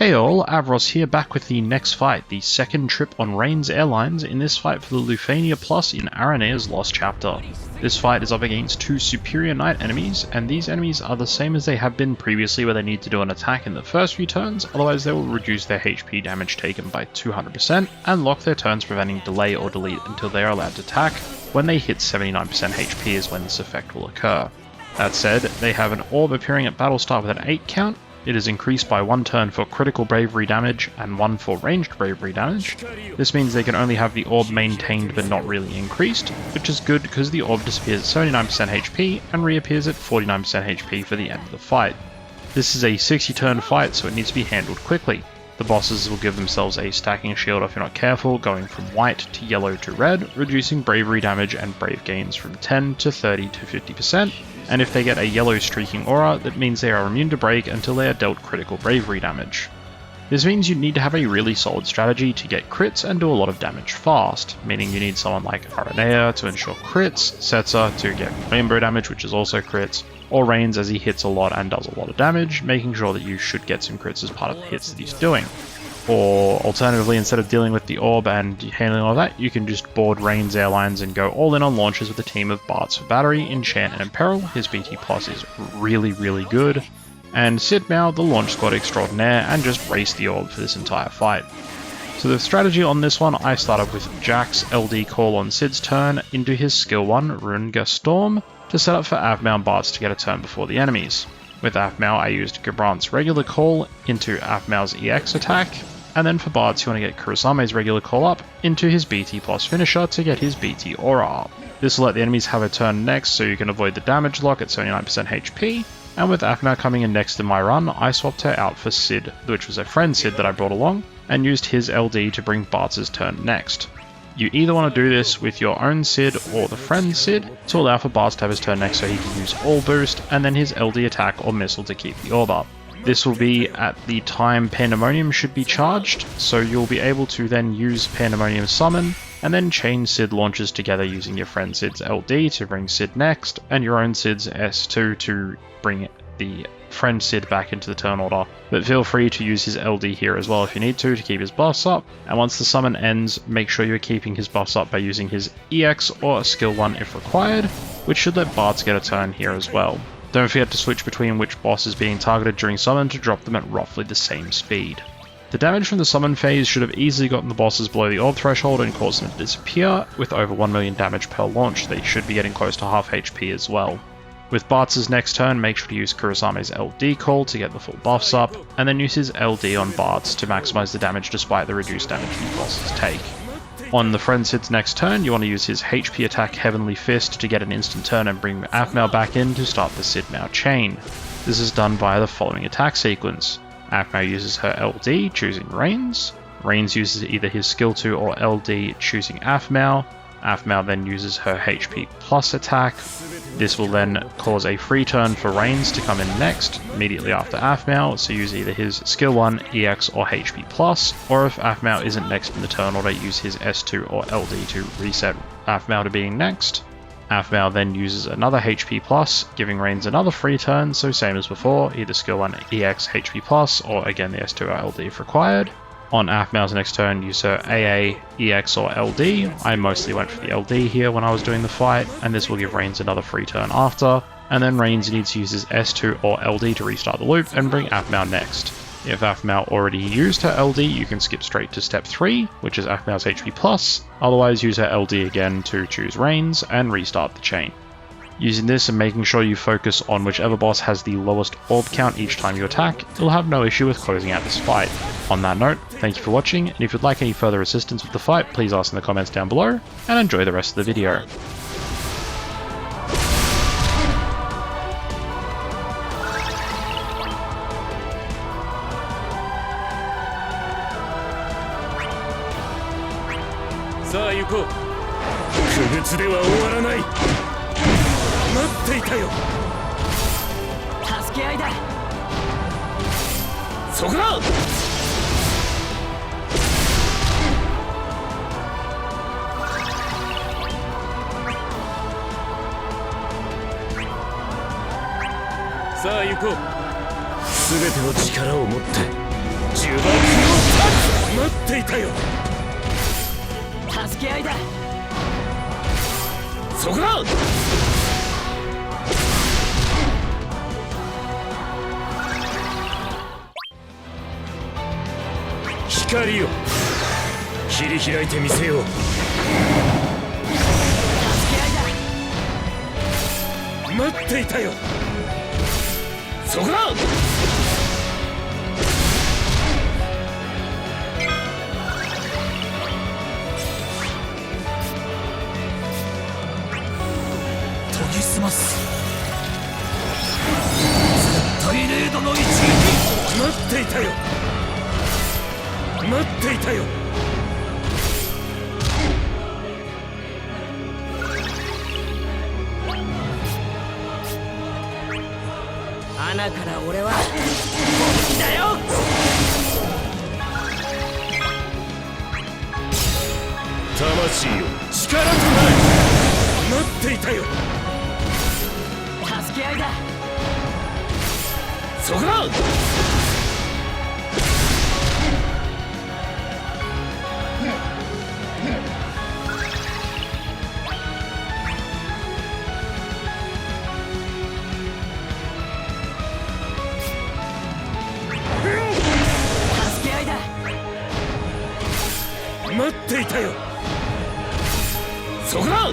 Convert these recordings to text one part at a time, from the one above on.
Hey all, Avros here, back with the next fight, the second trip on Raines Airlines in this fight for the Lufenia Plus in Aranea's Lost Chapter. This fight is up against two superior knight enemies, and these enemies are the same as they have been previously where they need to do an attack in the first few turns, otherwise they will reduce their HP damage taken by 200% and lock their turns, preventing delay or delete until they are allowed to attack. When they hit 79% HP is when this effect will occur. That said, they have an orb appearing at battle start with an 8 count. It is increased by 1 turn for critical bravery damage and 1 for ranged bravery damage. This means they can only have the orb maintained but not really increased, which is good because the orb disappears at 79% HP and reappears at 49% HP for the end of the fight. This is a 60 turn fight, so it needs to be handled quickly. The bosses will give themselves a stacking shield if you're not careful, going from white to yellow to red, reducing bravery damage and brave gains from 10 to 30 to 50%. And if they get a yellow streaking aura, that means they are immune to break until they are dealt critical bravery damage. This means you need to have a really solid strategy to get crits and do a lot of damage fast, meaning you need someone like Aranea to ensure crits, Setzer to get rainbow damage, which is also crits, or Raines as he hits a lot and does a lot of damage, making sure that you should get some crits as part of the hits that he's doing. Or alternatively, instead of dealing with the orb and handling all that, you can just board Raines Airlines and go all in on launches with a team of Bartz for Battery, Enchant and Imperil. His BT Plus is really good. And Aphmau, the launch squad extraordinaire, and just race the orb for this entire fight. So the strategy on this one, I started with Jack's LD call on Sid's turn into his skill 1, Runga Storm, to set up for Aphmau and Bartz to get a turn before the enemies. With Aphmau, I used Gabranth's regular call into Aphmau's EX attack, and then for Bartz you want to get Kurasame's regular call up into his BT plus finisher to get his BT aura up. This will let the enemies have a turn next so you can avoid the damage lock at 79% HP, and with Aphmau coming in next in my run, I swapped her out for Sid, which was a friend Sid that I brought along, and used his LD to bring Bartz's turn next. You either want to do this with your own Sid or the friend Sid to allow for Bartz to have his turn next so he can use all boost and then his LD attack or missile to keep the orb up. This will be at the time Pandemonium should be charged, so you'll be able to then use Pandemonium summon and then chain Sid launches together using your friend Sid's LD to bring Sid next and your own Sid's S2 to bring the friend Sid back into the turn order, but feel free to use his LD here as well if you need to keep his buffs up, and once the summon ends, make sure you're keeping his buffs up by using his EX or a skill 1 if required, which should let Bartz get a turn here as well. Don't forget to switch between which boss is being targeted during summon to drop them at roughly the same speed. The damage from the summon phase should have easily gotten the bosses below the orb threshold and caused them to disappear. With over 1 million damage per launch, they should be getting close to half HP as well. With Bartz's next turn, make sure to use Kurasame's LD call to get the full buffs up, and then use his LD on Bartz to maximize the damage despite the reduced damage these bosses take. On the friend Sid's next turn, you want to use his HP attack Heavenly Fist to get an instant turn and bring Aphmau back in to start the Aphmau chain. This is done via the following attack sequence. Aphmau uses her LD, choosing Raines. Raines uses either his skill 2 or LD, choosing Aphmau. Aphmau then uses her HP plus attack. This will then cause a free turn for Raines to come in next, immediately after Aphmau, so use either his skill 1, EX or HP plus, or if Aphmau isn't next in the turn order, use his S2 or LD to reset Aphmau to being next. Aphmau then uses another HP plus, giving Raines another free turn, so same as before, either skill 1, EX, HP plus, or again the S2 or LD if required. On Aphmau's next turn, use her AA, EX or LD. I mostly went for the LD here when I was doing the fight, and this will give Raines another free turn after, and then Raines needs to use his S2 or LD to restart the loop and bring Aphmau next. If Aphmau already used her LD, you can skip straight to step 3, which is Aphmau's HP plus, otherwise use her LD again to choose Raines and restart the chain. Using this and making sure you focus on whichever boss has the lowest orb count each time you attack, you'll have no issue with closing out this fight. On that note, thank you for watching, and if you'd like any further assistance with the fight, please ask in the comments down below, and enjoy the rest of the video.さあ行こう。全ての力を持って銃っていたよ。助け合いだ。そこだ。光よ、切り開いてみせよう。助け合いだ。待っていたよ。そこだ。研ぎ澄ます。絶対レードの一撃。待っていたよ。待っていたよ。穴から俺は本気だよ。魂よ、力となれ。待っていたよ。助け合いだ。そこだ。待っていたよ。そこだ。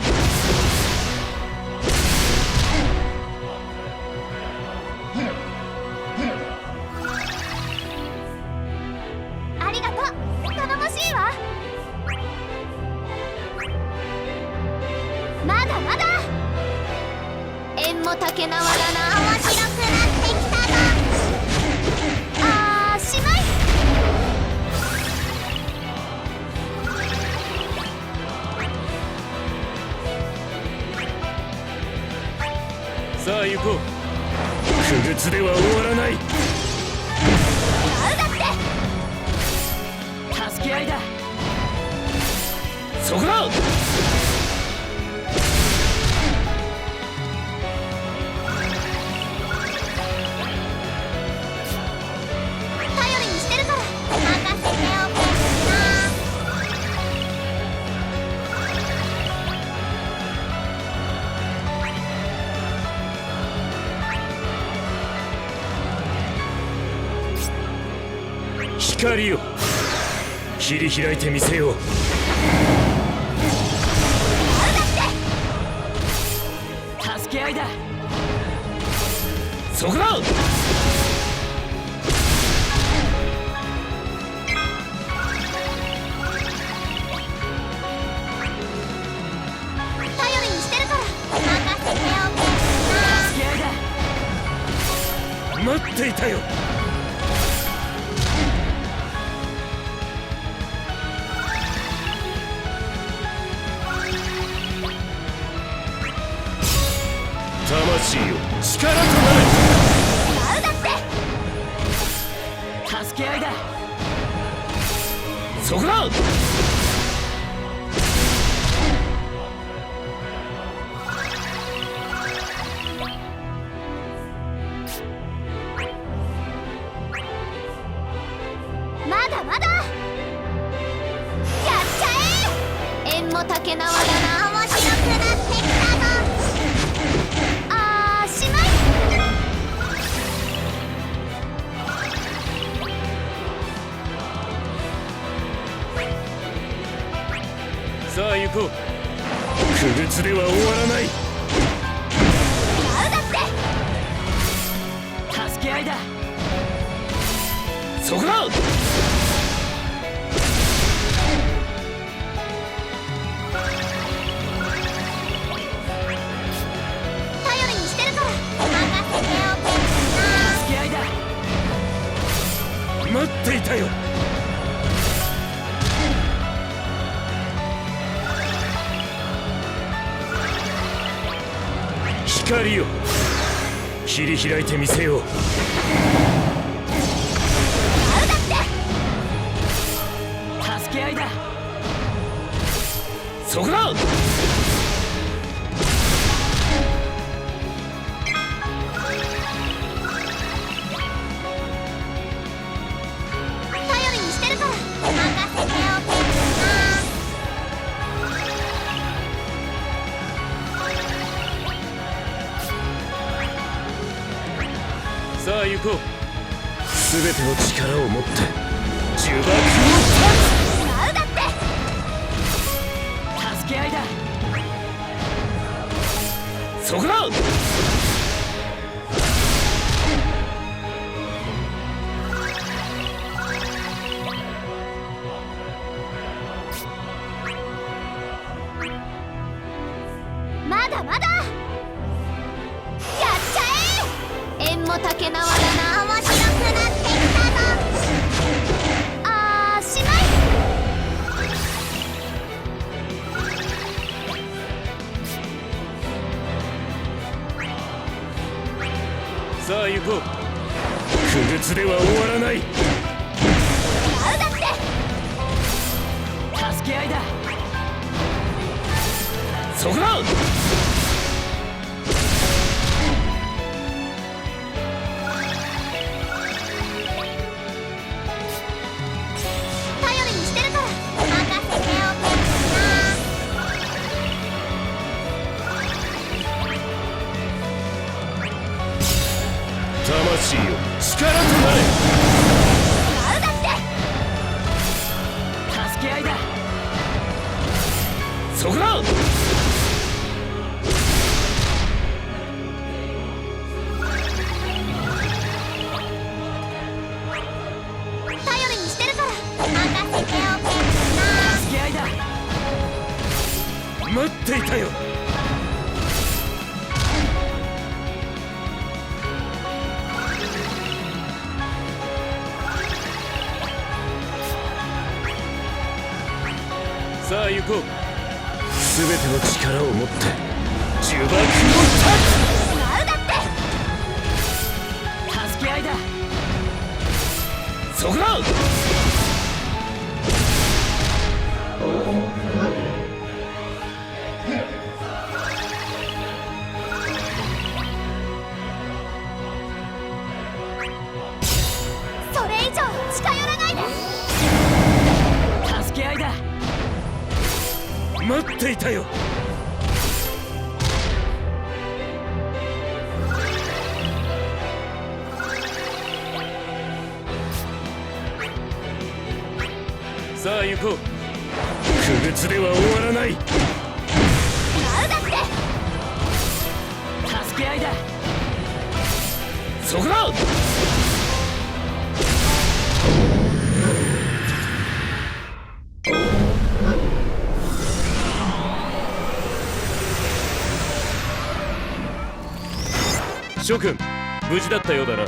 ありがとう。頼もしいわ。まだまだ。縁も竹縄だな。面白くなってきたな。しまい。さあ行こう。不屈では終わらない。だって助け合いだ。そこだ。頼りにしてるから任せておけ光よ、切り開いてみせよう。助け合いだ。そこだ。頼りにしてるから任せておけ助け合いだ。待っていたよ。魂よ、力となれ。だって助け合いだ。そこだ。まだまだ。やっちゃえ。縁も竹縄だな。面白くなってきたぞ。しまい。さあ行こう。不屈では終わらない。だって助け合いだ。そこだ。頼りにしてるから任せておけ助け合いだ。待っていたよ。光よ、切り開いてみせよう。助け合いだ。そこだ。頼りにしてるから任せて行こう。全ての力を持って呪縛を違うだって助け合いだ。そこだ。まだまだやっちゃえ。縁も竹縄だな。面白くなってきたぞ。あーしない。さあ行こう。不屈では終わらない。違うだって助け合いだ。そこだ。頼りにしてるから任せておけ魂よ力となれ。違うだって助け合いだ。そこだ。頼りにしてるから任せておけ助け合いだ。待っていたよ。さあ行こう。全ての力を持って呪縛を違うだって助け合いだ。そこだ。それ以上近寄らないで。助け合いだ。待っていたよ。さあ行こう。不屈では終わらない。違うだって助け合いだ。そこだ。諸君無事だったようだな。